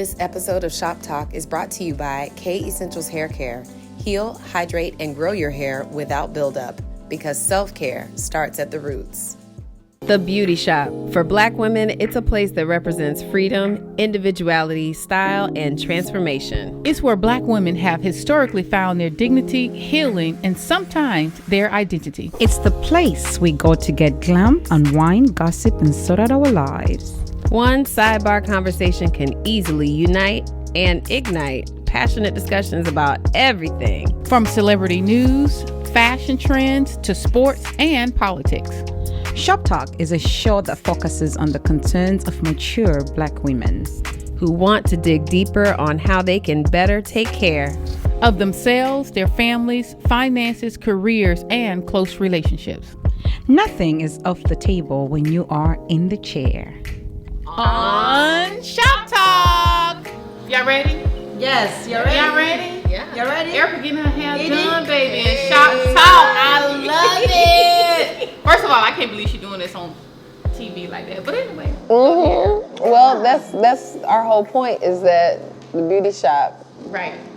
This episode of Shop Talk is brought to you by K Essentials Hair Care. Heal, hydrate, and grow your hair without buildup, because self-care starts at the roots. The Beauty Shop. For Black women, it's a place that represents freedom, individuality, style, and transformation. It's where Black women have historically found their dignity, healing, and sometimes their identity. It's the place we go to get glam, unwind, gossip, and sort out our lives. One sidebar conversation can easily unite and ignite passionate discussions about everything. From celebrity news, fashion trends, to sports and politics. Shop Talk is a show that focuses on the concerns of mature Black women who want to dig deeper on how they can better take care of themselves, their families, finances, careers, and close relationships. Nothing is off the table when you are in the chair. On Shop Talk! Y'all ready? Yes, you ready? Y'all ready? Yeah. You ready? Erica getting her hair done, baby, and Shop Talk. I love it. First of all, I can't believe she's doing this on TV like that. But anyway. Mm-hmm. Well, that's our whole point, is that the beauty shop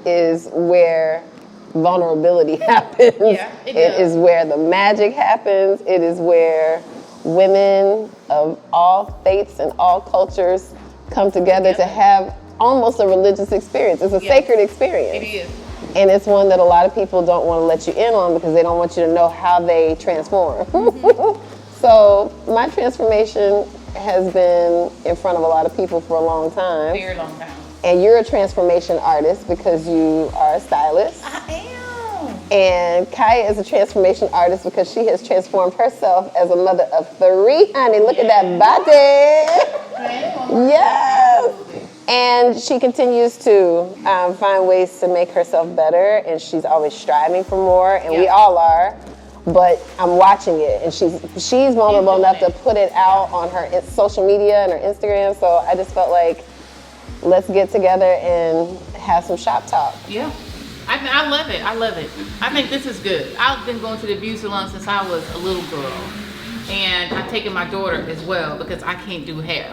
is where vulnerability happens. Yeah, it is where the magic happens. It is where women of all faiths and all cultures come together to have almost a religious experience. It's a sacred experience. It is. And it's one that a lot of people don't want to let you in on because they don't want you to know how they transform. Mm-hmm. So my transformation has been in front of a lot of people for a long time. Very long time. And you're a transformation artist because you are a stylist. I am. And Kaya is a transformation artist because she has transformed herself as a mother of 3, honey. Look at that body. Yes. And she continues to find ways to make herself better, and she's always striving for more, and we all are. But I'm watching it, and she's vulnerable enough to put it out on her social media and her Instagram. So I just felt like, let's get together and have some shop talk. Yeah. I love it. I love it. I think this is good. I've been going to the beauty salon since I was a little girl. And I've taken my daughter as well because I can't do hair.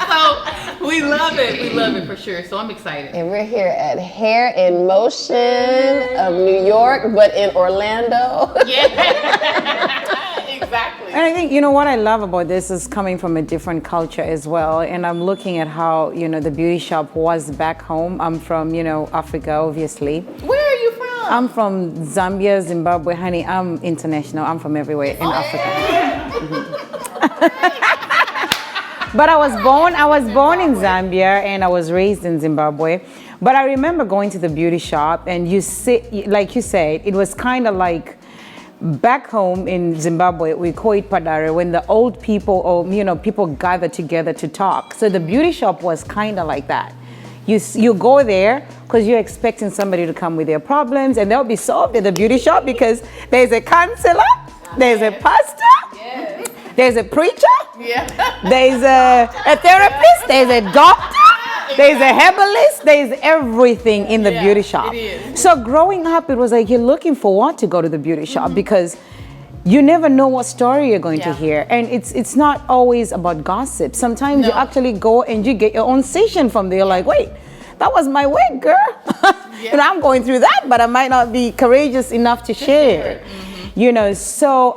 So we love it. We love it for sure. So I'm excited. And we're here at Hair in Motion of New York, but in Orlando. Yeah, exactly. And I think, what I love about this is coming from a different culture as well. And I'm looking at how, the beauty shop was back home. I'm from, Africa, obviously. Where are you from? I'm from Zambia, Zimbabwe, honey. I'm international. I'm from everywhere in Africa. Yeah. But I was born in Zambia and I was raised in Zimbabwe. But I remember going to the beauty shop and like you said, it was kind of like back home in Zimbabwe, we call it padare, when the old people or people gather together to talk. So the beauty shop was kind of like that. You go there because you're expecting somebody to come with their problems, and they'll be solved at the beauty shop because there's a counselor, there's a pastor, there's a preacher, there's a therapist, there's a doctor, there's a herbalist, there's everything in the beauty shop. So growing up, it was like you're looking for what to go to the beauty shop because you never know what story you're going to hear. And it's not always about gossip. Sometimes you actually go and you get your own session from there. Like, wait, that was my wig, girl. I'm going through that, but I might not be courageous enough to share. So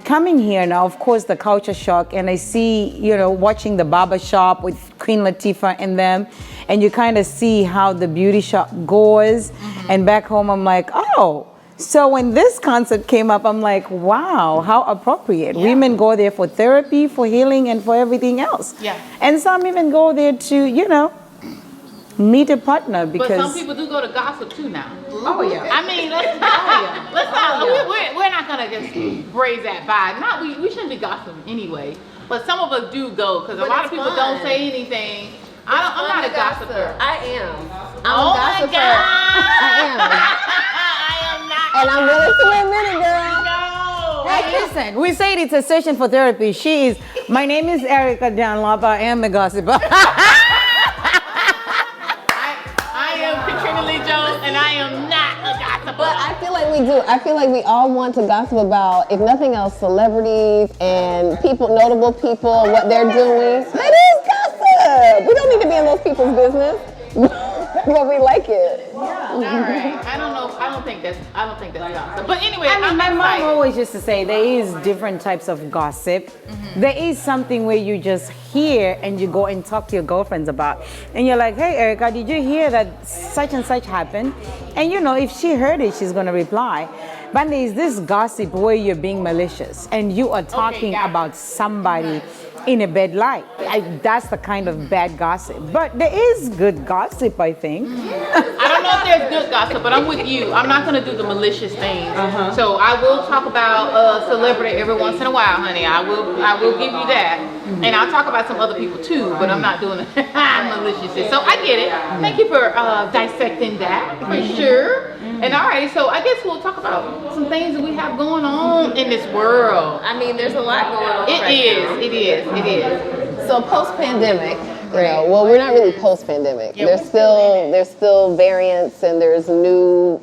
coming here now, of course, the culture shock, and I see, watching the barber shop with Queen Latifah and them, and you kind of see how the beauty shop goes. And back home, I'm like, oh. So when this concept came up, I'm like, wow, how appropriate. Yeah. Women go there for therapy, for healing, and for everything else. Yeah. And some even go there to, meet a partner because... But some people do go to gossip too now. Oh, yeah. I mean, we're not going to just braze that by. We shouldn't be gossiping anyway. But some of us do go because a lot of people don't say anything. I'm not a gossiper. I am. I'm a gossiper. My God. I am. And I'm willing to admit it, girl. No. Hey, listen, we say it's a session for therapy. My name is Erica Dunlop. I am a gossiper. I am Katrina Lee Jones, and I am not a gossiper. But I feel like we do. I feel like we all want to gossip about, if nothing else, celebrities and notable people, what they're doing. That is gossip. We don't need to be in those people's business, but we like it. All right. I don't think that's gossip. But anyway, I mean, my mom excited. always used to say there is different types of gossip. There is something where you just hear and you go and talk to your girlfriends about. And you're like, hey, Erica, did you hear that such and such happened? And you know, if she heard it, she's going to reply. But there's this gossip where you're being malicious and you are talking about somebody in a bad light. That's the kind of bad gossip. But there is good gossip, I think. I don't know if there's good gossip, but I'm with you. I'm not going to do the malicious things. So I will talk about a celebrity every once in a while, honey. I will give you that. And I'll talk about some other people too, but I'm not doing malicious. So I get it. Thank you for dissecting that, for sure. And all right, so I guess we'll talk about some things that we have going on in this world. I mean, there's a lot going on. It is. So post-pandemic, you know, well, we're not really post-pandemic. There's still variants and there's new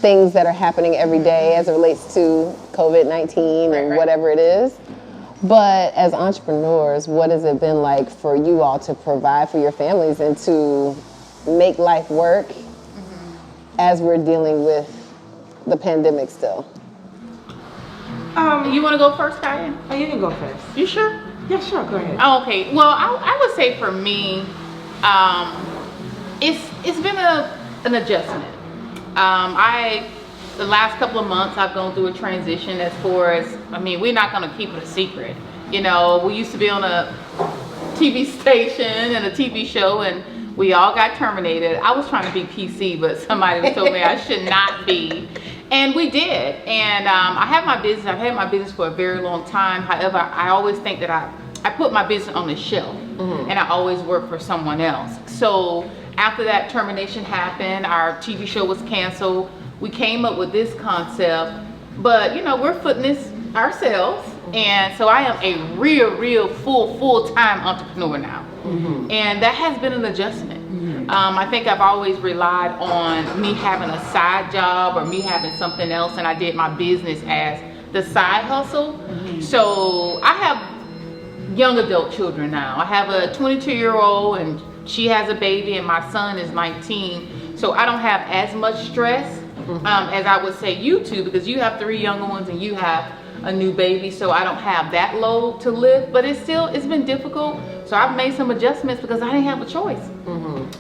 things that are happening every day as it relates to COVID-19 and whatever it is. But as entrepreneurs, what has it been like for you all to provide for your families and to make life work as we're dealing with the pandemic still? You want to go first, Kaya? Oh, you can go first. You sure? Yeah, sure, go ahead. Oh, okay. Well, I would say for me, it's been an adjustment. The last couple of months I've gone through a transition as far as, I mean, we're not going to keep it a secret. You know, we used to be on a TV station and a TV show and we all got terminated. I was trying to be PC, but somebody told me I should not be. And we did. And I have my business. I've had my business for a very long time. However, I always think that I put my business on the shelf and I always work for someone else. So after that termination happened, our TV show was canceled. We came up with this concept, but you know, we're footing this ourselves. And so I am a real full-time entrepreneur now. And that has been an adjustment. I think I've always relied on me having a side job or me having something else, and I did my business as the side hustle. So I have young adult children now. I have a 22-year-old and she has a baby and my son is 19. So I don't have as much stress as I would say you two, because you have 3 younger ones and you have a new baby, so I don't have that load to lift. But it's been difficult. So I've made some adjustments because I didn't have a choice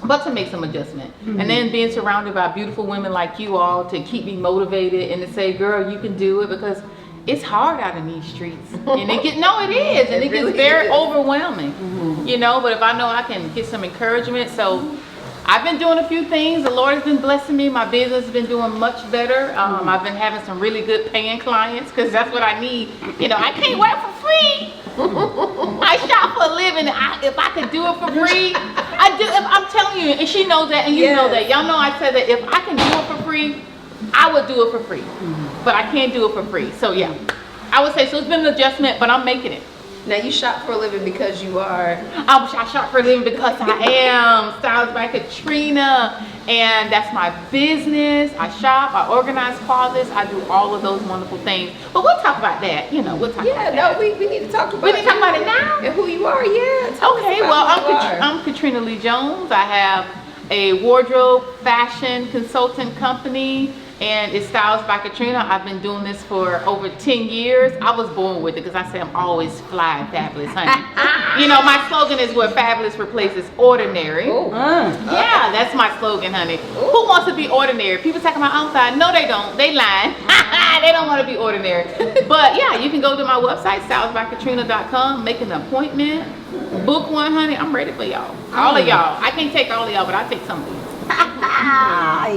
but to make some adjustment. And then being surrounded by beautiful women like you all to keep me motivated and to say, girl, you can do it, because it's hard out in these streets. And it gets very overwhelming. You know, but if I know I can get some encouragement. So I've been doing a few things. The Lord has been blessing me. My business has been doing much better. I've been having some really good paying clients, because that's what I need. You know, I can't work for free. I shop for a living. If I could do it for free, I do. I'm telling you, and she knows that, and you know that. Y'all know I said that if I can do it for free, I would do it for free. But I can't do it for free. So yeah, I would say, so it's been an adjustment, but I'm making it. Now you shop for a living because you are. I shop for a living because I am Styles by Katrina, and that's my business. I shop, I organize closets, I do all of those wonderful things. But we'll talk about that. You know, we'll talk about that. Yeah, no, we need to talk about. We need to talk about it now. And who you are, yeah. Okay, well, I'm Katrina Lee Jones. I have a wardrobe fashion consultant company, and it's Styles by Katrina. I've been doing this for over 10 years. I was born with it, because I say I'm always fly and fabulous, honey. You know, my slogan is where fabulous replaces ordinary. Yeah, that's my slogan, honey. Who wants to be ordinary? People talking about outside. No, they don't. They lying. They don't want to be ordinary. But yeah, you can go to my website, stylesbykatrina.com, make an appointment, book one, honey. I'm ready for y'all. All of y'all. I can't take all of y'all, but I'll take some of you.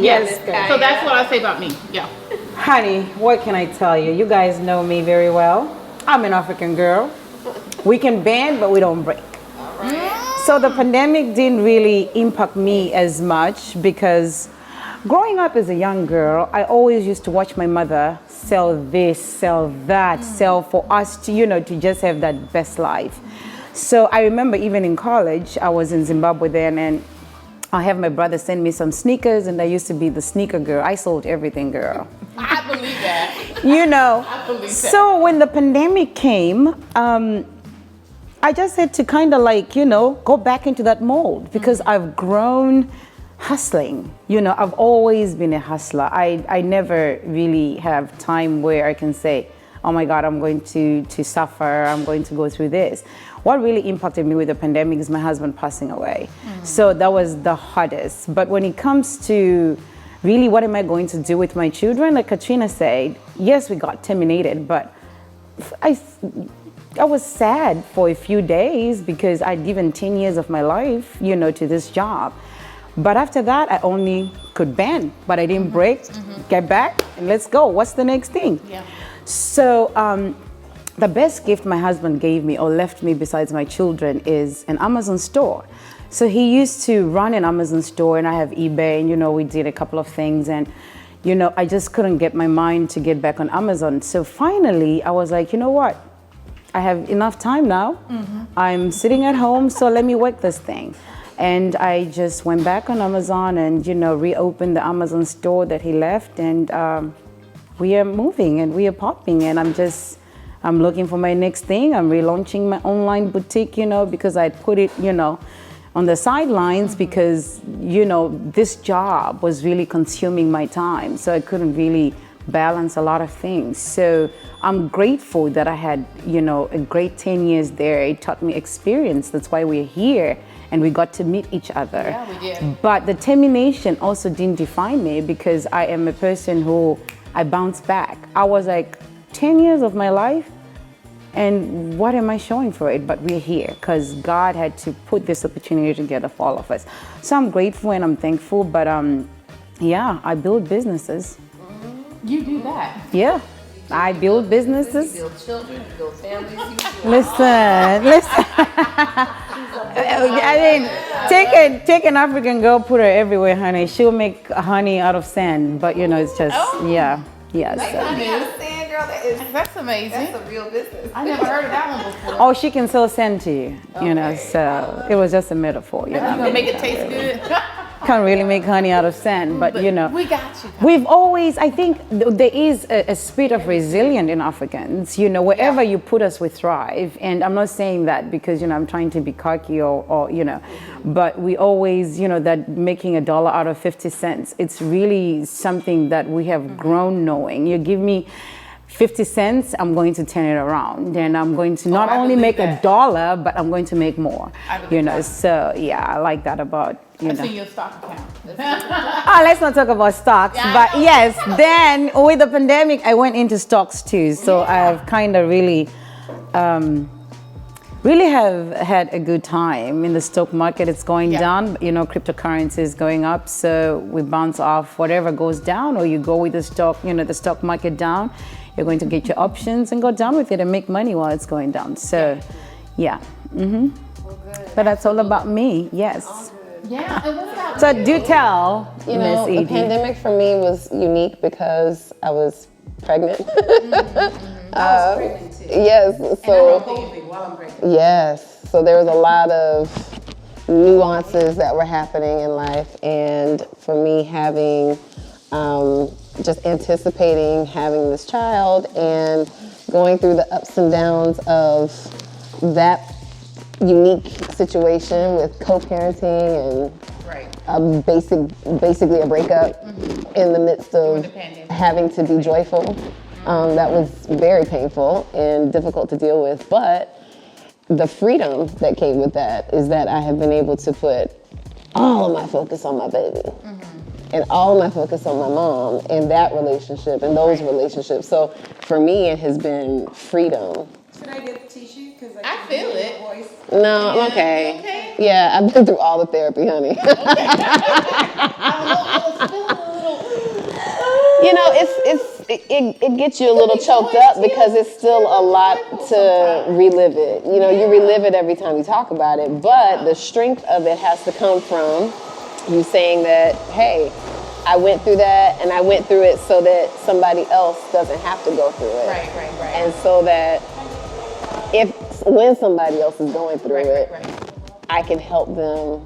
Yes. So that's what I say about me. Yeah. Honey, what can I tell you? You guys know me very well. I'm an African girl. We can bend, but we don't break. So the pandemic didn't really impact me as much, because growing up as a young girl, I always used to watch my mother sell this, sell that, sell for us to, you know, to just have that best life. So I remember even in college, I was in Zimbabwe then, and I have my brother send me some sneakers, and I used to be the sneaker girl. I sold everything, girl. I believe that. You know. I believe that. So when the pandemic came, I just had to kind of like, go back into that mold because I've grown hustling. I've always been a hustler. I never really have time where I can say, oh my God, I'm going to suffer, I'm going to go through this. What really impacted me with the pandemic is my husband passing away. So that was the hardest. But when it comes to really what am I going to do with my children, like Katrina said, yes, we got terminated, but I was sad for a few days because I'd given 10 years of my life, to this job. But after that, I only could bend, but I didn't break, get back, and let's go. What's the next thing? Yeah. So the best gift my husband gave me or left me besides my children is an Amazon store. So he used to run an Amazon store and I have eBay and, we did a couple of things and, I just couldn't get my mind to get back on Amazon. So finally, I was like, you know what? I have enough time now. I'm sitting at home, so let me work this thing. And I just went back on Amazon and, reopened the Amazon store that he left and we are moving and we are popping and I'm looking for my next thing. I'm relaunching my online boutique, because I put it, on the sidelines because, this job was really consuming my time. So I couldn't really balance a lot of things. So I'm grateful that I had, a great 10 years there. It taught me experience. That's why we're here and we got to meet each other. Yeah, we did. But the termination also didn't define me because I am a person who I bounced back. I was like 10 years of my life and what am I showing for it? But we're here because God had to put this opportunity together for all of us. So I'm grateful and I'm thankful, but I build businesses. You do that. Yeah, I build businesses. You build children, you build families. Listen. I mean, take an African girl, put her everywhere, honey. She'll make honey out of sand, but it's just, yeah. That's amazing. That's a real business. I never heard of that one before. Oh, she can sell sand to you, so it was just a metaphor, You gonna make it taste good? Can't really make honey out of sand, but we got you. We've always, I think there is a spirit of resilience in Africans, wherever you put us, we thrive. And I'm not saying that because, I'm trying to be cocky or but we always, that making $1 out of 50 cents, it's really something that we have grown knowing. You give me 50 cents, I'm going to turn it around and I'm going to not only make $1, but I'm going to make more, so yeah, I like that about, I've seen your stock account. let's not talk about stocks, but yes, then with the pandemic, I went into stocks too. So I've kind of really have had a good time in the stock market. It's going down, cryptocurrency is going up. So we bounce off whatever goes down, or you go with the stock, the stock market down. You're going to get your options and go down with it and make money while it's going down. So, But that's all about me. Yes. Yeah, and what about So do tell, You know, Miss the Edie. pandemic for me was unique because I was pregnant. I was pregnant too. Yes, so COVID while I'm pregnant. yes, so there was a lot of nuances that were happening in life, and for me having just anticipating having this child and going through the ups and downs of that unique situation with co-parenting and basically a breakup in the midst of having to be joyful. That was very painful and difficult to deal with, but the freedom that came with that is that I have been able to put all of my focus on my baby and all of my focus on my mom and that relationship and those relationships. So for me, it has been freedom. Should I get the tissue? Because I feel it. voice. No, I'm okay. Okay. Yeah, I've been through all the therapy, honey. You know, it gets you a little choked up because it's still a lot to relive it. You know, you relive it every time you talk about it, but the strength of it has to come from you saying that, hey, I went through that and I went through it so that somebody else doesn't have to go through it. Right. And so that when somebody else is going through it, I can help them,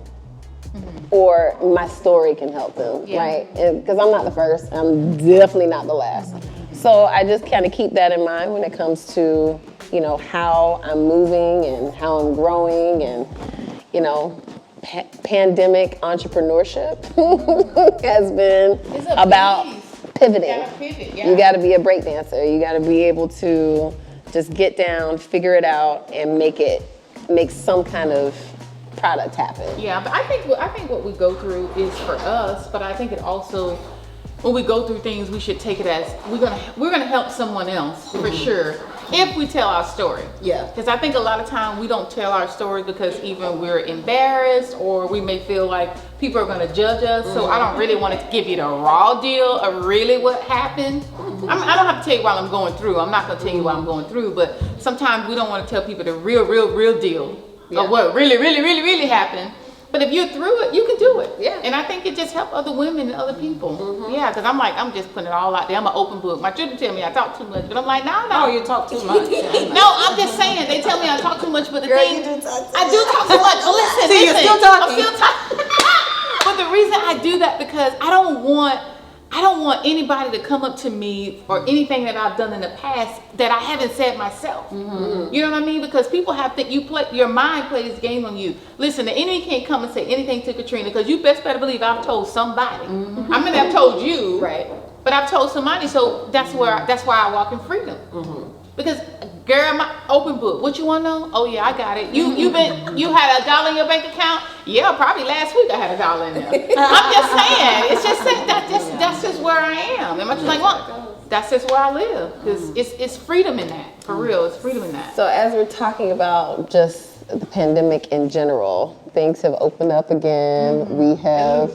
or my story can help them, right? Because I'm not the first, I'm definitely not the last. So I just kind of keep that in mind when it comes to you know, how I'm moving and how I'm growing, and, you know, pandemic entrepreneurship has been about pivoting. You gotta pivot, yeah. You gotta be a breakdancer. You gotta be able to just get down, figure it out, and make some kind of product happen. Yeah, but I think what we go through is for us, but I think it also, when we go through things, we should take it as we're gonna help someone else for sure if we tell our story. Yeah. Because I think a lot of time we don't tell our story because even we're embarrassed, or we may feel like people are gonna judge us. So I don't really want to give you the raw deal of really what happened. I don't have to tell you while I'm going through. I'm not gonna tell you while I'm going through, but sometimes we don't want to tell people the real deal of what really happened. But if you're through it, you can do it. Yeah. And I think it just helps other women and other people. Yeah, because I'm just putting it all out there. I'm an open book. My children tell me I talk too much, but I'm like, no. Oh, you talk too much. No, I'm just saying. They tell me I talk too much, but the Girl, thing, you do talk too I do talk too much. Oh, listen, See, you're still talking. I'm still talking. But the reason I do that because I don't want anybody to come up to me or anything that I've done in the past that I haven't said myself. You know what I mean? Because people have to, your mind plays game on you. Listen, the enemy can't come and say anything to Katrina, because you best better believe I've told somebody. I mean, I've told you, Right. but I've told somebody. So that's why I walk in freedom. Because girl, my open book. What you want to know? Oh yeah, I got it. You had $1 in your bank account? Yeah, probably last week I had $1 in there. I'm just saying. It's just that's just where I am. And I'm just like, well, that's just where I live. Because it's freedom in that. For real, it's freedom in that. So as we're talking about just the pandemic in general, things have opened up again. We have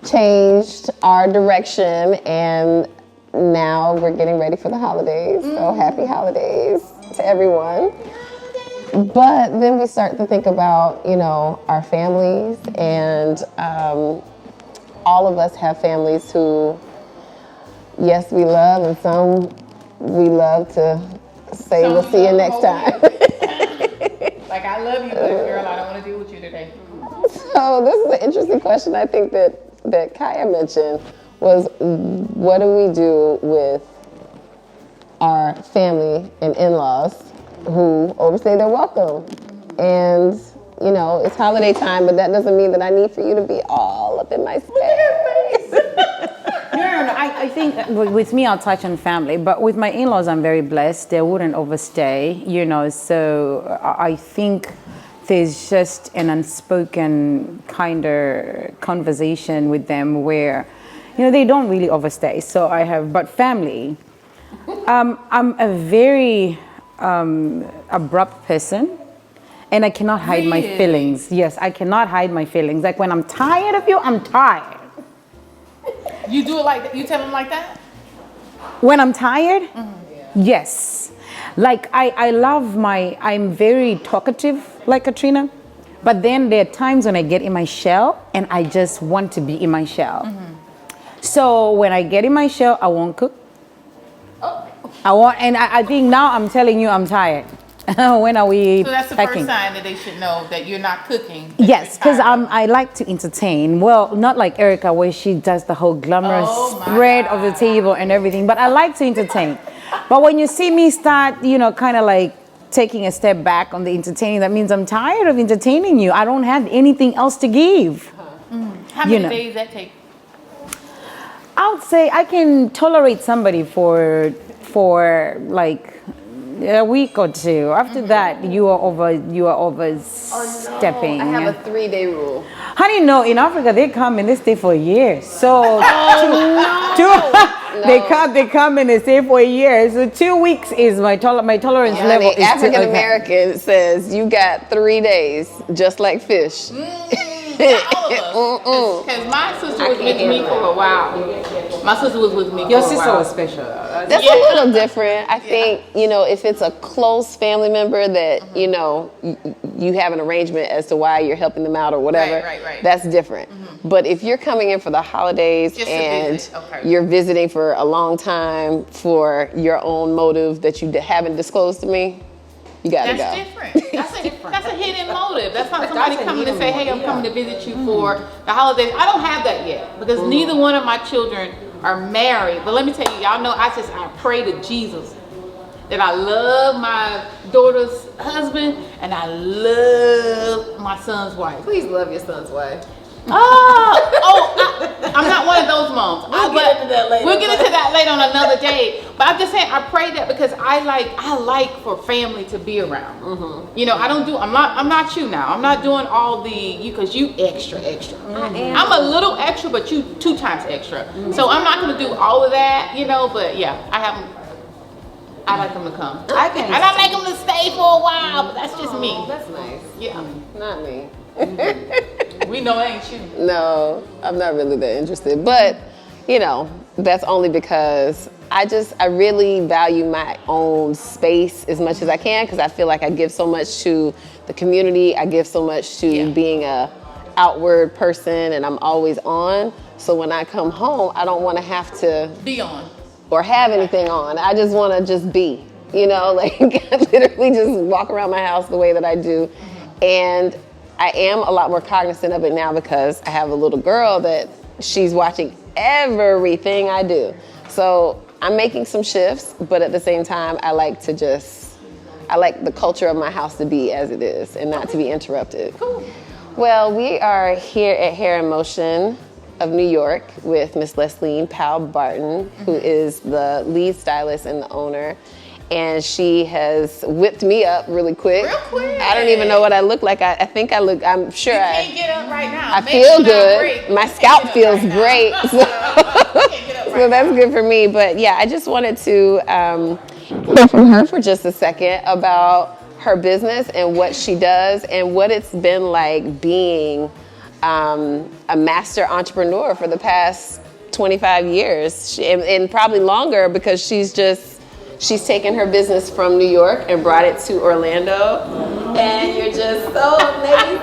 changed our direction, and now we're getting ready for the holidays. So happy holidays to everyone. But then we start to think about, you know, our families, and all of us have families who, yes, we love, and some we love to say we'll see you next time. Like, I love you, but girl, I don't want to deal with you today. So this is an interesting question. I think that Kaya mentioned was, what do we do with our family and in-laws who overstay their welcome? And, you know, it's holiday time, but that doesn't mean that I need for you to be all up in my space. No, I think with me, I'll touch on family, but with my in-laws, I'm very blessed. They wouldn't overstay, you know, so I think there's just an unspoken kind of conversation with them where, you know, they don't really overstay. So but family, I'm a very abrupt person, and I cannot hide my feelings. Yes, I cannot hide my feelings. Like, when I'm tired of you, I'm tired. You do it like that? You tell them like that? When I'm tired? Yes. Like, I'm very talkative, like Katrina, but then there are times when I get in my shell and I just want to be in my shell. So when I get in my shell, I won't cook. I think now I'm telling you I'm tired. When are we So that's the packing? first sign that they should know that you're not cooking. Yes, because I like to entertain. Well, not like Erica, where she does the whole glamorous spread of the table and everything, but I like to entertain. But when you see me start, you know, kind of like taking a step back on the entertaining, that means I'm tired of entertaining you. I don't have anything else to give. How many days that take? I would say I can tolerate somebody for like a week or two. After that, you are overstepping. I have a 3-day rule. Honey, no, in Africa they come and they stay for a year. So they come and they stay for a year. So 2 weeks is my tolerance level. Is African American says you got 3 days, just like fish. Because my sister was with me for a while. My sister was with me. Your for a sister while. was special. That's a little different. I think, you know, if it's a close family member that, you know, you have an arrangement as to why you're helping them out or whatever, Right. that's different. But if you're coming in for the holidays Just to and visit, okay. you're visiting for a long time for your own motive that you haven't disclosed to me, you gotta That's go. different. That's a hidden motive. That's not somebody coming to say, hey, I'm coming to visit you for the holidays. I don't have that yet because neither one of my children are married. But let me tell you, y'all know I pray to Jesus that I love my daughter's husband and I love my son's wife. Please love your son's wife. I'm not one of those moms. We'll get into that later. We'll get into that later on another day. But I'm just saying, I pray that because I like for family to be around. Mm-hmm. You know, I'm not you now. I'm not doing all because you extra. Mm-hmm. I'm a little extra, but you 2 times extra. Mm-hmm. So I'm not gonna do all of that, you know. But yeah, I like them to come. And I like them to stay for a while, but that's just me. That's nice. Yeah. Not me. We know it ain't you. No, I'm not really that interested. But, you know, that's only because I really value my own space as much as I can because I feel like I give so much to the community. I give so much to being a outward person and I'm always on. So when I come home, I don't want to have to be on or have anything on. I just want to just be, you know, like literally just walk around my house the way that I do. And I am a lot more cognizant of it now because I have a little girl that she's watching everything I do. So I'm making some shifts, but at the same time, I like the culture of my house to be as it is and not to be interrupted. Cool. Well, we are here at Hair in Motion of New York with Miss Leslie Powell Barton, who is the lead stylist and the owner. And she has whipped me up really quick. Real quick. I don't even know what I look like. I'm sure You can't get up right now. I feel good. My scalp feels great. So that's good for me. But yeah, I just wanted to hear from her for just a second about her business and what she does and what it's been like being a master entrepreneur for the past 25 years and probably longer because she's taken her business from New York and brought it to Orlando. And you're just so amazing.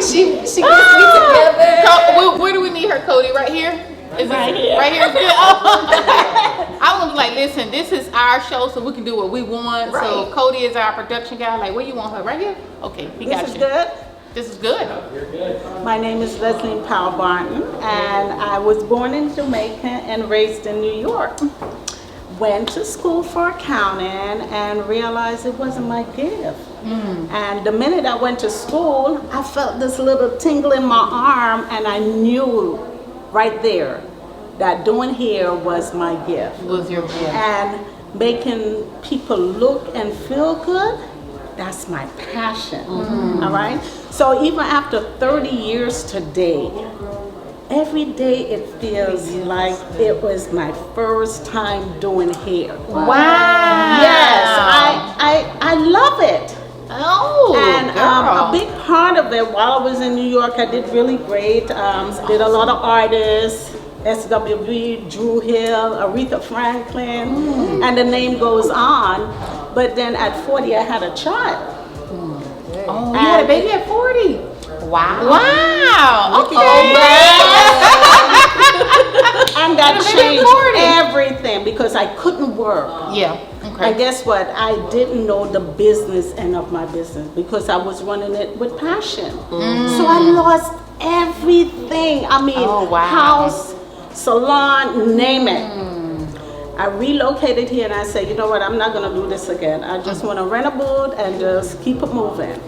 She gets me together. Where do we meet her, Cody? Right here? Right here. Right here is good. Oh. I was like, listen, this is our show, so we can do what we want. Right. So Cody is our production guy. Like, where you want her? Right here? Okay, he got you. This is good. This is good. My name is Leslie Powell Barton, and I was born in Jamaica and raised in New York. Went to school for accounting and realized it wasn't my gift. And the minute I went to school, I felt this little tingle in my arm, and I knew right there that doing hair was my gift. Was your gift. And making people look and feel good, that's my passion. All right? So even after 30 years today, every day it feels like it was my first time doing hair. Wow. Yes, I love it. Oh, And girl. a big part of it, while I was in New York, I did really great. Did a lot of artists, SWV, Drew Hill, Aretha Franklin, and the name goes on. But then at 40, I had a child. Oh, you had a baby at 40. Wow. Wow. And that Had a baby at changed everything because I couldn't work. Yeah. Okay. And guess what? I didn't know the business end of my business because I was running it with passion. So I lost everything. I mean, house, salon, name it. I relocated here and I said, you know what? I'm not going to do this again. I just want to rent a booth and just keep it moving.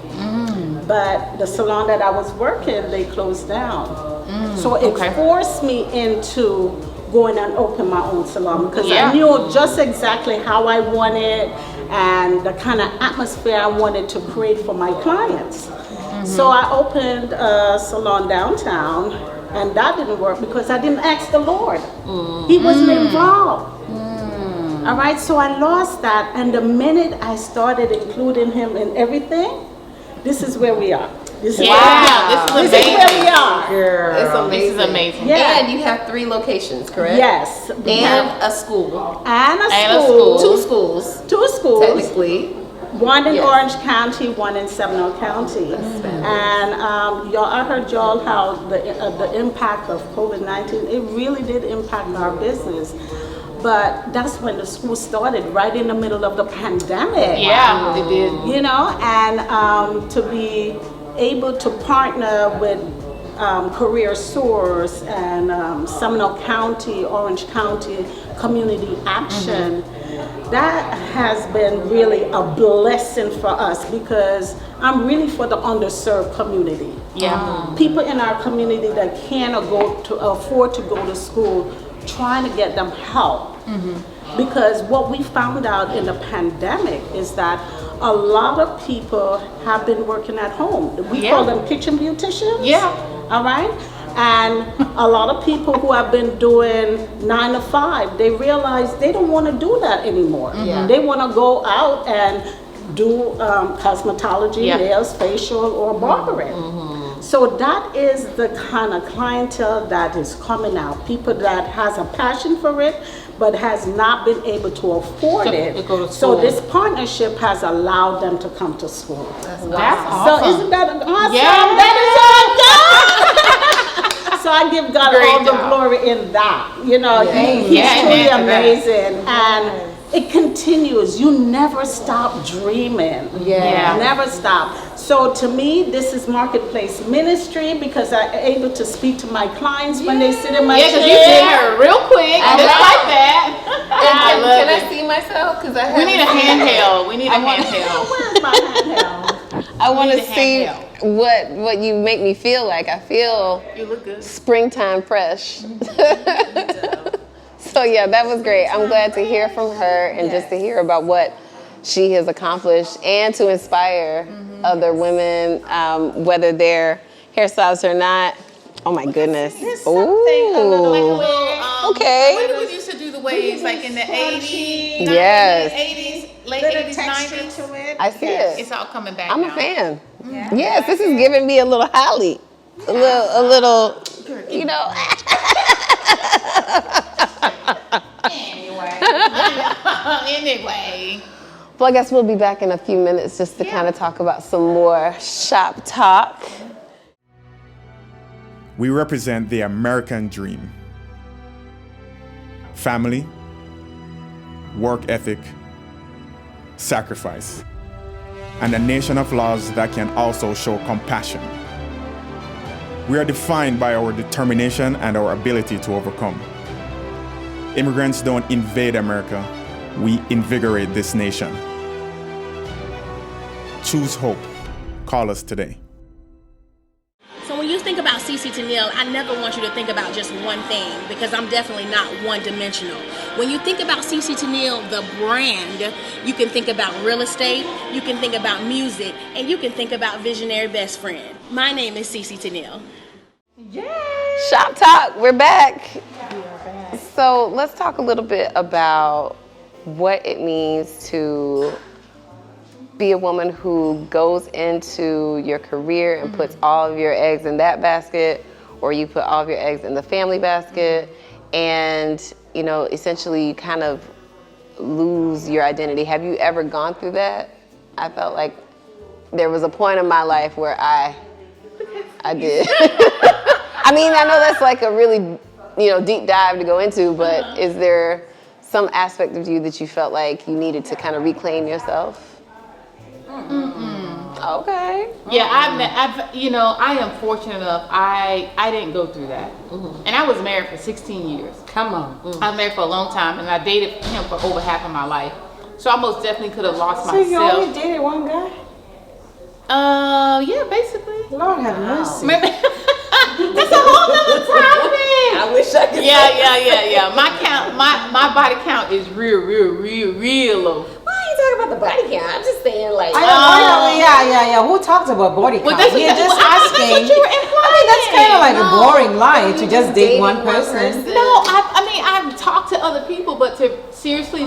But the salon that I was working, they closed down. So it forced me into going and open my own salon because I knew just exactly how I wanted and the kind of atmosphere I wanted to create for my clients. So I opened a salon downtown, and that didn't work because I didn't ask the Lord. He wasn't involved. All right, so I lost that, and the minute I started including him in everything, this is where we are. This is Wow, this is where we are. Girl. It's amazing. This is amazing. Yeah. And you have 3 locations, correct? Yes. we have- And a school. and a And a school. Two schools, Two schools. technically. One in Yes. Orange County, one in Seminole County. And I heard y'all how the impact of COVID-19, it really did impact our business. But that's when the school started, right in the middle of the pandemic. Yeah, it did. You know, and to be able to partner with Career Source and Seminole County, Orange County Community Action, that has been really a blessing for us because I'm really for the underserved community. Yeah. People in our community that can't afford to go to school, trying to get them help. Because what we found out in the pandemic is that a lot of people have been working at home. We call them kitchen beauticians. Yeah. All right. And a lot of people who have been doing 9 to 5, they realize they don't want to do that anymore. They want to go out and do cosmetology, nails, facial, or barbering. So that is the kind of clientele that is coming out. People that has a passion for it, but has not been able to afford it. So this partnership has allowed them to come to school. That's awesome. So isn't that awesome? Yeah. That is all God. So I give God all the glory in that. You know, He's truly amazing. And it continues. You never stop dreaming. Never stop. So to me, this is marketplace ministry because I'm able to speak to my clients when they sit in my chair. Yeah, because you did her real quick, just like that. Can I see myself? Because we need a handheld. We need a handheld. Where's my handheld? I want to see what you make me feel like. I feel You look good. springtime fresh. So yeah, that was great. I'm glad to hear from her and just to hear about what she has accomplished and to inspire other women, whether they're hairstylists or not. Oh my goodness. Ooh. Okay. When we used to do the waves, like in the 80s, 90s, Yes. 80s, late 80s, 90s. I see it. It's all coming back I'm now. a fan. Yes, this is giving me a little Holly. A little, you know. Anyway. Well, I guess we'll be back in a few minutes just to kind of talk about some more shop talk. We represent the American dream. Family, work ethic, sacrifice, and a nation of laws that can also show compassion. We are defined by our determination and our ability to overcome. Immigrants don't invade America, we invigorate this nation. Choose hope. Call us today. So when you think about CC Tennille, I never want you to think about just one thing because I'm definitely not one-dimensional. When you think about CC Tennille, the brand, you can think about real estate, you can think about music, and you can think about visionary best friend. My name is CC Tennille. Yay! Shop talk, we're back. So let's talk a little bit about what it means to be a woman who goes into your career and puts all of your eggs in that basket, or you put all of your eggs in the family basket, and you know, essentially you kind of lose your identity. Have you ever gone through that? I felt like there was a point in my life where I did. I mean, I know that's like a really, deep dive to go into, but is there some aspect of you that you felt like you needed to kind of reclaim yourself? Okay. Yeah, I am fortunate enough. I didn't go through that, and I was married for 16 years. Come on. I was married for a long time, and I dated him for over half of my life. So I most definitely could have lost myself. So you only dated one guy? Yeah, basically. Lord have mercy. That's a whole nother topic. I wish I could. Yeah. My body count is real low. Why are you talking about the body count? I'm just saying, like. Yeah. Who talked about body count? That's We're just asking. That's what you were implying. I mean, that's kind of like a boring lie to just date one person. No, I've talked to other people, but seriously,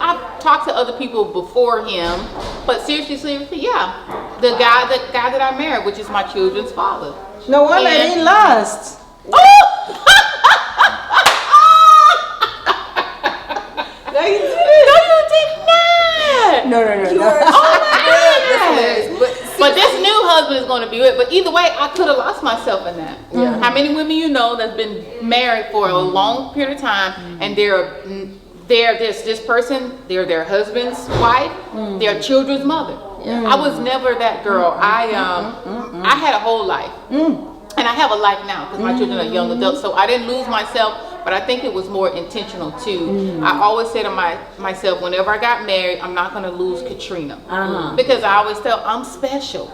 I've talked to other people before him, but seriously, yeah, the guy that I married, which is my children's father. No wonder they lost. Oh! No, you didn't. No, you did not. No. Oh my goodness. But this new husband is going to be it. But either way, I could have lost myself in that. Yeah. How many women you know that's been married for a long period of time, and they're this person, they're their husband's wife, their children's mother. Yeah. I was never that girl. I had a whole life, and I have a life now because my children are young adults. So I didn't lose myself, but but I think it was more intentional too. I always say to myself, whenever I got married, I'm not going to lose Katrina, because I always felt I'm special.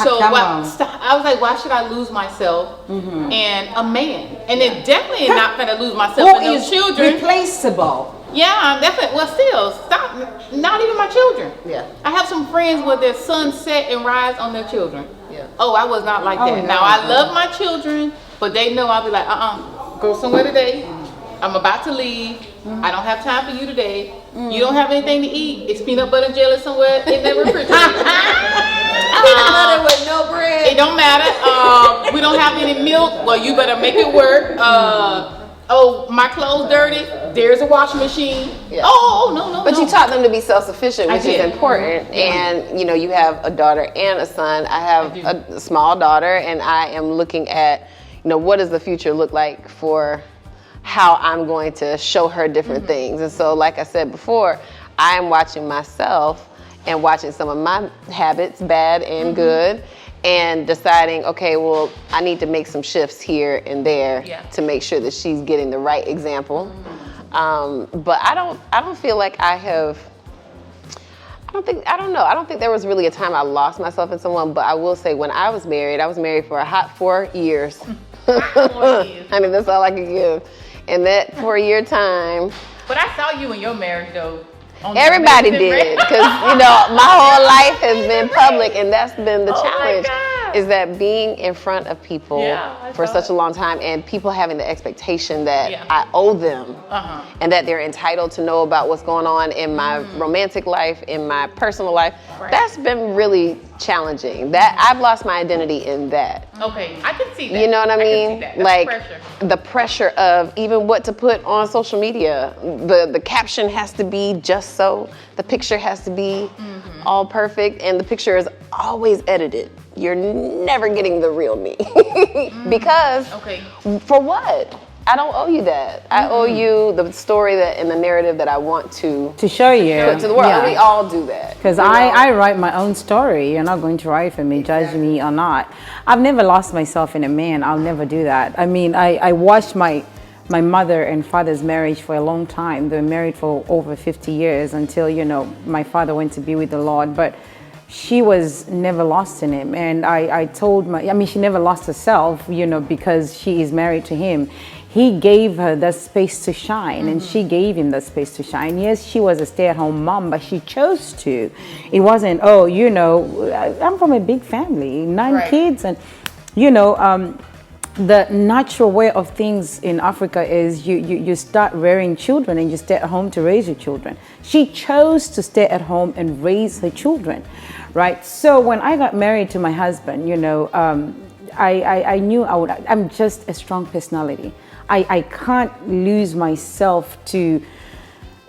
So I was like, why should I lose myself and a man? And then definitely not going to lose myself and those children. Replaceable. Yeah, I'm definitely. Well, still, stop. Not even my children. Yeah. I have some friends where their sons set and rise on their children. Yeah. Oh, I was not like that. Now I love my children, but they know I'll be like, go somewhere today. I'm about to leave. I don't have time for you today. You don't have anything to eat. It's peanut butter and jelly somewhere in the refrigerator. Peanut butter with no bread. It don't matter. We don't have any milk. Well, you better make it work. Oh, my clothes dirty. There's a washing machine. Yeah. No. But you taught them to be self-sufficient, which is important. And you have a daughter and a son. I have a small daughter, and I am looking at, what does the future look like for how I'm going to show her different things. And so, like I said before, I am watching myself and watching some of my habits, bad and good, and deciding, okay, well, I need to make some shifts here and there to make sure that she's getting the right example. But I don't feel like I don't think there was really a time I lost myself in someone, but I will say when I was married for a hot 4 years. I mean, that's all I could give. And that 4-year time. But I saw you in your marriage, though. Everybody did, because my whole life has been public, and that's been the challenge. Is that being in front of people for such a long time, and people having the expectation that I owe them, and that they're entitled to know about what's going on in my romantic life, in my personal life. That's been really challenging. That I've lost my identity in that. Okay, I can see that. You know what I mean? Like the pressure of even what to put on social media. The caption has to be just so. The picture has to be all perfect, and the picture is always edited. You're never getting the real me. Because for what? I don't owe you that. I owe you the story and the narrative that I want to show you to the world. And we all do that. Because I write my own story. You're not going to write for me, judge me or not. I've never lost myself in a man. I'll never do that. I mean, I watched my mother and father's marriage for a long time. They were married for over 50 years until, my father went to be with the Lord. But she was never lost in him. And I told she never lost herself, because she is married to him. He gave her that space to shine, and she gave him that space to shine. Yes, she was a stay-at-home mom, but she chose to. It wasn't, I'm from a big family, 9 kids, and, the natural way of things in Africa is you start rearing children and you stay at home to raise your children. She chose to stay at home and raise her children, right? So when I got married to my husband, I knew I'm just a strong personality. I can't lose myself to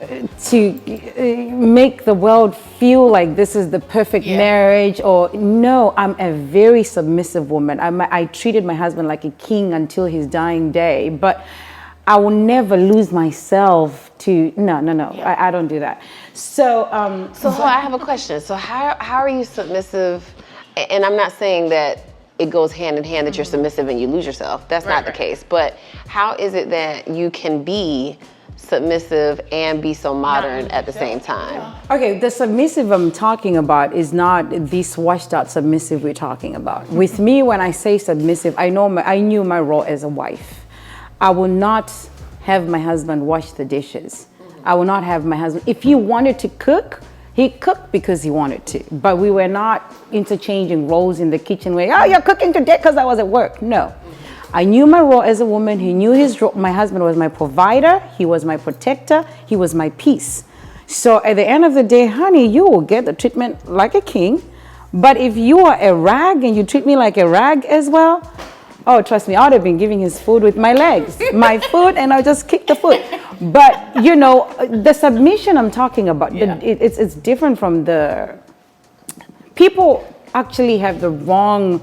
make the world feel like this is the perfect marriage, or no, I'm a very submissive woman. I treated my husband like a king until his dying day, but I will never lose myself to, no, I don't do that. So I have a question. So how are you submissive? And I'm not saying that it goes hand in hand that you're submissive and you lose yourself. That's not the case. But how is it that you can be submissive and be so modern at the same time? Okay, the submissive I'm talking about is not this washed out submissive we're talking about. With me, when I say submissive, I knew my role as a wife. I will not have my husband wash the dishes. I will not have my husband, if he wanted to cook, he cooked because he wanted to, but we were not interchanging roles in the kitchen where, you're cooking today because I was at work. No. I knew my role as a woman. He knew his role. My husband was my provider. He was my protector. He was my peace. So at the end of the day, honey, you will get the treatment like a king. But if you are a rag and you treat me like a rag as well, oh, trust me, I would have been giving his food with my legs, my food, and I'll just kick the food. But, the submission I'm talking about, it's different from people actually have the wrong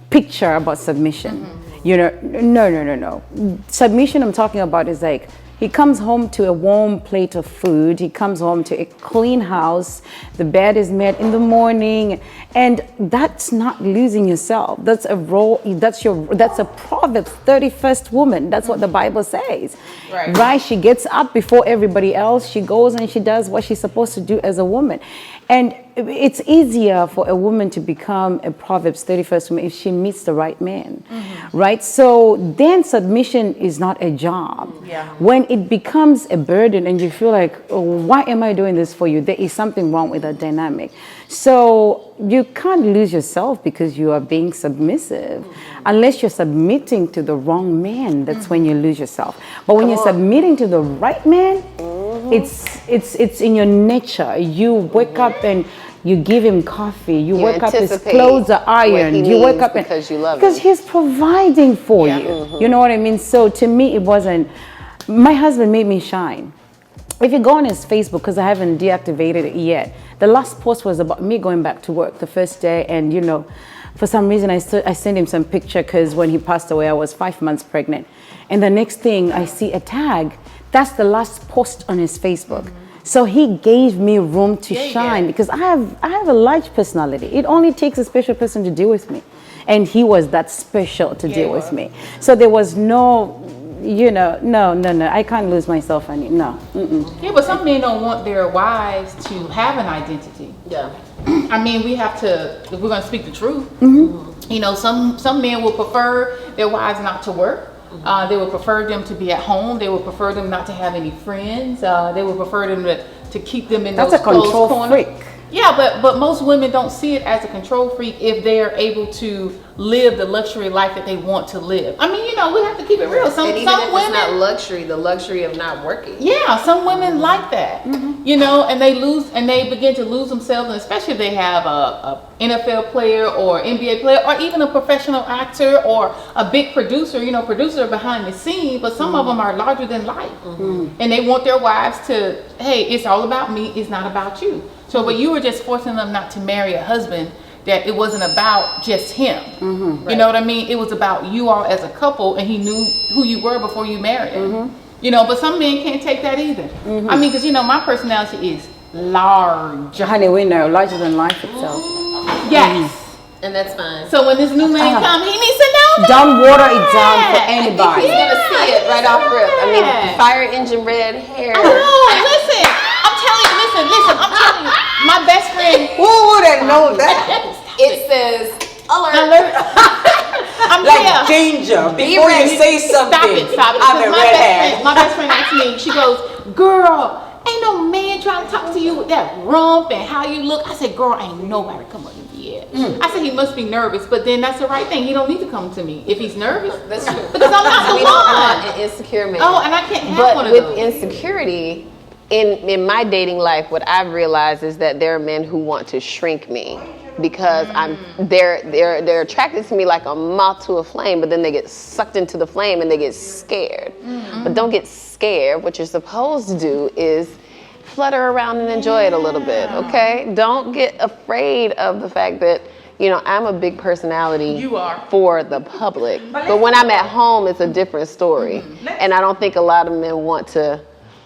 picture about submission. No. Submission I'm talking about is like, He comes home to a warm plate of food. He comes home to a clean house. The bed is made in the morning, and that's not losing yourself. That's a role. That's a Proverbs 31st woman. That's what the Bible says. Right? She gets up before everybody else. She goes and she does what she's supposed to do as a woman. And it's easier for a woman to become a Proverbs 31st woman if she meets the right man, right? So then submission is not a job. When it becomes a burden and you feel like, oh, why am I doing this for you? There is something wrong with that dynamic. So you can't lose yourself because you are being submissive. Unless you're submitting to the wrong man, that's when you lose yourself. But when you're submitting to the right man, it's in your nature. You wake up and you give him coffee. You wake up, his clothes are ironed. You wake up because you love him. Because he's providing for you. You know what I mean? So to me, it wasn't. My husband made me shine. If you go on his Facebook, because I haven't deactivated it yet, the last post was about me going back to work the first day, and you know, for some reason I sent him some picture because when he passed away, I was 5 months pregnant, and the next thing I see a tag. That's the last post on his Facebook. So he gave me room to shine because I have a large personality. It only takes a special person to deal with me. And he was that special to deal with me. So there was no, you know, no. I can't lose myself. No. Yeah, but some men don't want their wives to have an identity. I mean, we have to, if we're going to speak the truth, you know, some men will prefer their wives not to work. They would prefer them to be at home. They would prefer them not to have any friends. They would prefer them to keep them in those closed corners. Freak. Yeah, but most women don't see it as a control freak if they are able to live the luxury life that they want to live. I mean, you know, we have to keep it real. Some women, it's not luxury, the luxury of not working. Yeah, some women like that. You know, and they begin to lose themselves, and especially if they have a NFL player or NBA player or even a professional actor or a big producer. You know, producers are behind the scenes, but some of them are larger than life, and they want their wives to, hey, it's all about me. It's not about you. So, but you were just forcing them not to marry a husband that it wasn't about just him. You know what I mean? It was about you all as a couple, and he knew who you were before you married him. You know, but some men can't take that either. I mean, because, you know, my personality is large. Honey, we know, larger than life itself. Yes. And that's fine. So when this new man comes, he needs to know that. Don't water it down for anybody. He's going to see it right off rip. I mean, fire engine red hair. Listen, I'm telling you, listen, I'm telling you, my best friend. Who wouldn't know that? It says, alert. I'm like danger. Before you say something, stop it. I'm a redhead. My best friend asked me, she goes, girl, ain't no man trying to talk to you with that rump and how you look. I said, girl, ain't nobody come up to me yet. I said, he must be nervous, but then that's the right thing. He don't need to come to me if he's nervous. That's true. Because I'm not the we don't want an insecure man. Oh, and I can't have one of those. But with insecurity, in my dating life, what I've realized is that there are men who want to shrink me because they're attracted to me like a moth to a flame, but then they get sucked into the flame and they get scared. But don't get scared. What you're supposed to do is flutter around and enjoy it a little bit, okay? Don't get afraid of the fact that, you know, I'm a big personality for the public. But when I'm at home, it's a different story. And I don't think a lot of men want to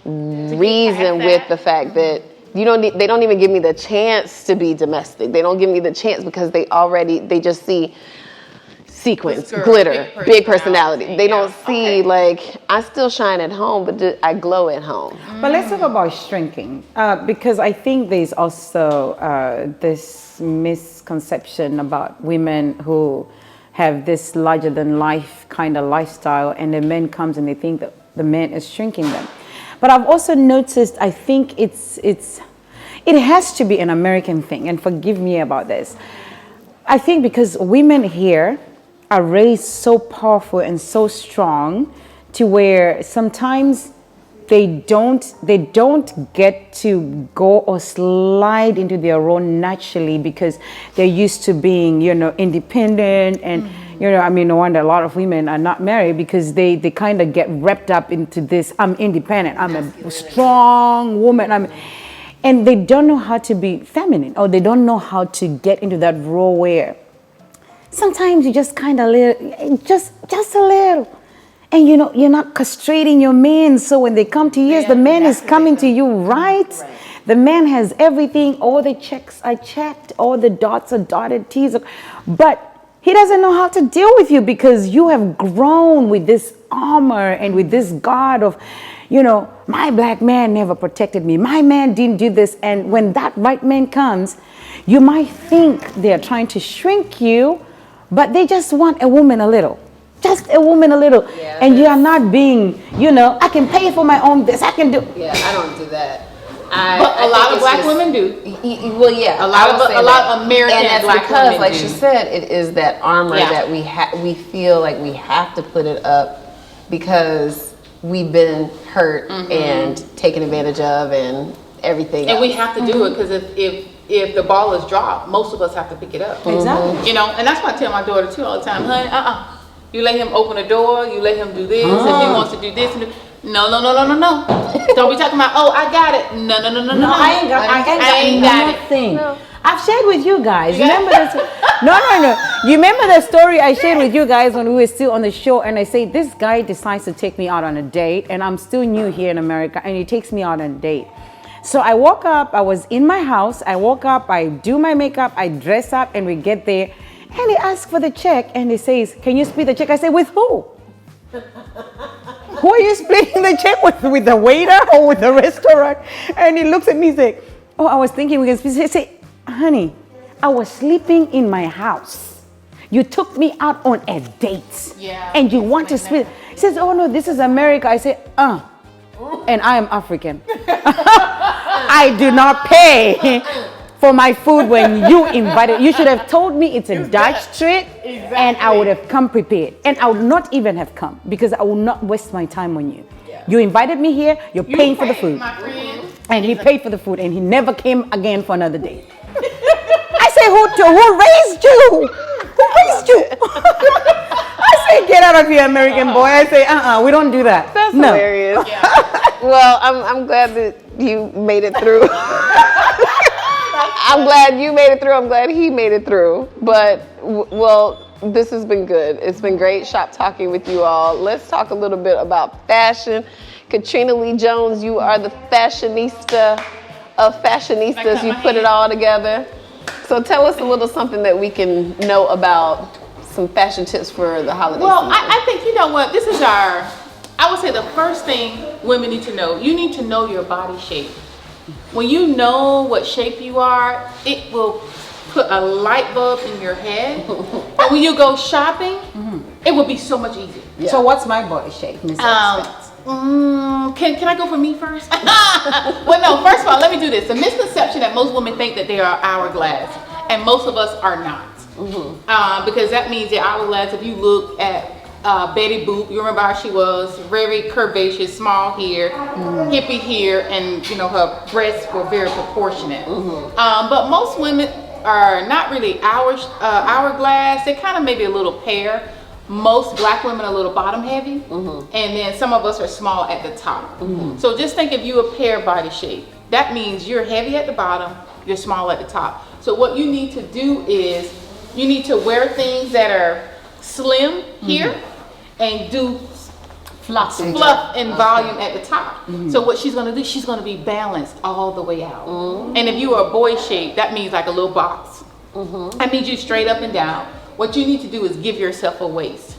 reason with the fact that they don't even give me the chance to be domestic. They don't give me the chance because they just see sequence, glitter, big personality. They don't see like, I still shine at home, but I glow at home. But let's talk about shrinking, because I think there's also this misconception about women who have this larger than life kind of lifestyle, and the man comes and they think that the man is shrinking them. But I've also noticed, I think it has to be an American thing, and forgive me about this. I think because women here are raised so powerful and so strong to where sometimes they don't get to go or slide into their role naturally because they're used to being, you know, independent and you know, I mean, no wonder a lot of women are not married because they kind of get wrapped up into this, I'm independent, I'm a strong woman, and they don't know how to be feminine, or they don't know how to get into that role where sometimes you just kind of just a little, And you're not castrating your man. So when they come to you, the man is coming to you, right? The man has everything, all the checks are checked, all the dots are dotted, T's are, but he doesn't know how to deal with you because you have grown with this armor and with this guard of, my black man never protected me. My man didn't do this. And when that right man comes, you might think they're trying to shrink you, but they just want a woman a little. Just a woman a little. Yeah, and you are not being, I can pay for my own this, I can do. Yeah, I don't do that. But a lot of black women do. Well, yeah, a lot of American and that's black because, women like do. she said, it is that armor that we feel like we have to put it up because we've been hurt and taken advantage of and everything. And we have to do it because if the ball is dropped, most of us have to pick it up. Exactly. And that's why I tell my daughter too all the time, honey, you let him open a door, you let him do this, if he wants to do this and no. Don't be talking about, I got it. No. I ain't got nothing. No. I've shared with you guys. Remember this? No. You remember the story I shared with you guys when we were still on the show, and I say this guy decides to take me out on a date, and I'm still new here in America, and he takes me out on a date. So I woke up, I was in my house, I woke up, I do my makeup, I dress up, and we get there, and he asks for the check, and he says, can you split the check? I say, with who? Who are you splitting the check with the waiter or with the restaurant? And he looks at me and says, I was thinking we can split. He said, honey, I was sleeping in my house. You took me out on a date. Yeah, and you want to split. He says, oh no, this is America. I said, and I am African. I do not pay for my food when you invited. You should have told me it's a Dutch treat, and I would have come prepared. And I would not even have come because I will not waste my time on you. Yeah. You invited me here, you're paying for the food. And he paid for the food, and he never came again for another day. I say, who raised you? Who raised you? I say, get out of here, American boy. I say, we don't do that. That's hilarious. Yeah. Well, I'm glad that you made it through. I'm glad you made it through. I'm glad he made it through. But, this has been good. It's been great shop talking with you all. Let's talk a little bit about fashion. Katrina Lee Jones, you are the fashionista of fashionistas. You put it all together. So tell us a little something that we can know about some fashion tips for the holiday season. I think, you know what, this is I would say the first thing women need to know, you need to know your body shape. When you know what shape you are, it will put a light bulb in your head. And when you go shopping, it will be so much easier. Yeah. So what's my body shape, Miss Can I go for me first? Well, no, first of all, let me do this. The misconception that most women think that they are hourglass, and most of us are not. Because that means the hourglass, if you look at Betty Boop, you remember how she was very curvaceous, small here, hippie here, and her breasts were very proportionate. But most women are not really hourglass. They're kind of maybe a little pear. Most black women are a little bottom heavy, and then some of us are small at the top. So just think of you a pear body shape. That means you're heavy at the bottom, you're small at the top. So what you need to do is you need to wear things that are slim here and do fluff and volume at the top. So what she's going to do, she's going to be balanced all the way out. And if you are a boy shape, that means like a little box. That means you straight up and down. What you need to do is give yourself a waist.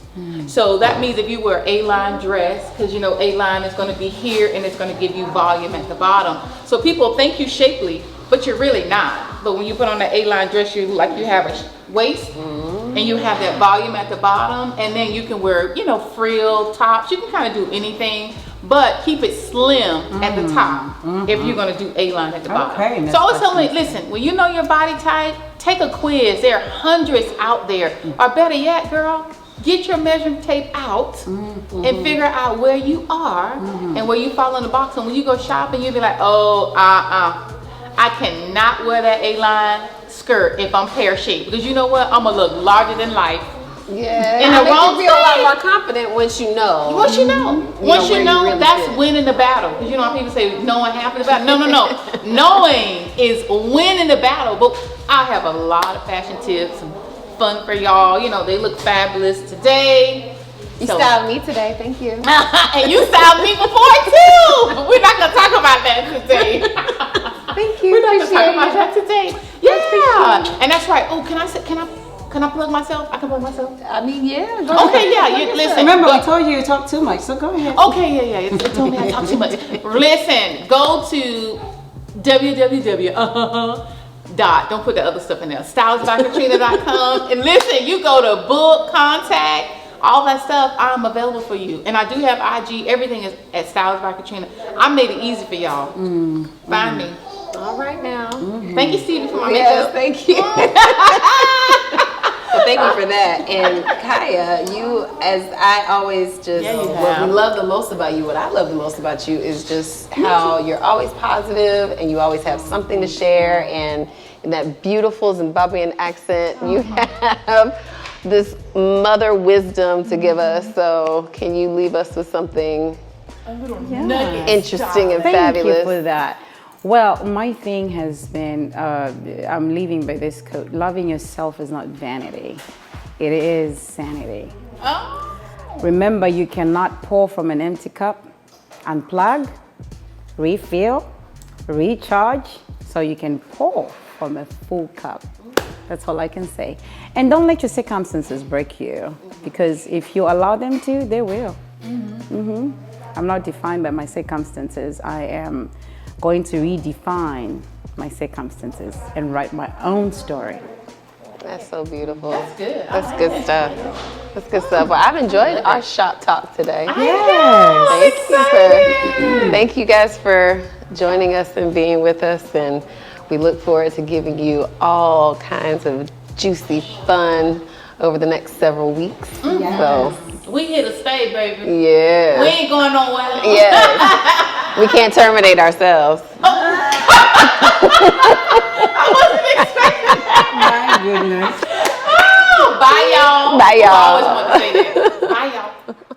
So that means if you wear A-line dress, because A-line is going to be here and it's going to give you volume at the bottom. So people think you're shapely, but you're really not. But when you put on the A-line dress, you like you have a waist and you have that volume at the bottom, and then you can wear, frill tops. You can kind of do anything, but keep it slim at the top if you're going to do A-line at the bottom. Okay, so I was telling you, listen, when you know your body type, take a quiz. There are hundreds out there. Or better yet, girl, get your measuring tape out and figure out where you are and where you fall in the box. And when you go shopping, you'll be like, I cannot wear that A-line skirt if I'm pear-shaped. Because you know what? I'm going to look larger than life. Yeah, and you feel a lot more confident once you know. Once you know, really that's winning the battle. Because how people say knowing half of the battle. No. Knowing is winning the battle. But I have a lot of fashion tips and fun for y'all. They look fabulous today. You styled me today, thank you. And you styled me before too. But we're not gonna talk about that today. Thank you. We're not gonna talk about that today. Yeah, and that's right. Oh, can I plug myself? I can plug myself. I mean, yeah. Go Okay, yeah. You, listen. Remember, we told you talk too much, so go ahead. Okay, yeah. It told me I talk too much. Listen, go to don't put the other stuff in there. stylesbykatrina.com and listen, you go to book, contact, all that stuff. I'm available for you, and I do have IG. Everything is at Styles by Katrina. I made it easy for y'all. Find me. All right now. Thank you, Stevie, for my Yes, makeup. thank you. Well, thank you for that. And Kaya, you, as I always just, what we love the most about you, what I love the most about you is just how you're always positive and you always have something to share, and in that beautiful Zimbabwean accent, you have this mother wisdom to give us. So can you leave us with something interesting and fabulous? Thank you for that. Well, my thing has been, I'm leaving by this quote: loving yourself is not vanity, it is sanity. Oh. Remember, you cannot pour from an empty cup. Unplug, refill, recharge, so you can pour from a full cup. That's all I can say. And don't let your circumstances break you, because if you allow them to, they will. I'm not defined by my circumstances. I am going to redefine my circumstances and write my own story. That's so beautiful. That's good. That's good stuff. That's good stuff. Well, I've enjoyed our shop talk today. Thank you guys for joining us and being with us, and we look forward to giving you all kinds of juicy fun over the next several weeks. So We here to stay, baby. yeah. We ain't going nowhere. Yes. We can't terminate ourselves. I wasn't expecting that. My goodness. Oh, bye, y'all. Bye, y'all. I always want to say that. Bye, y'all.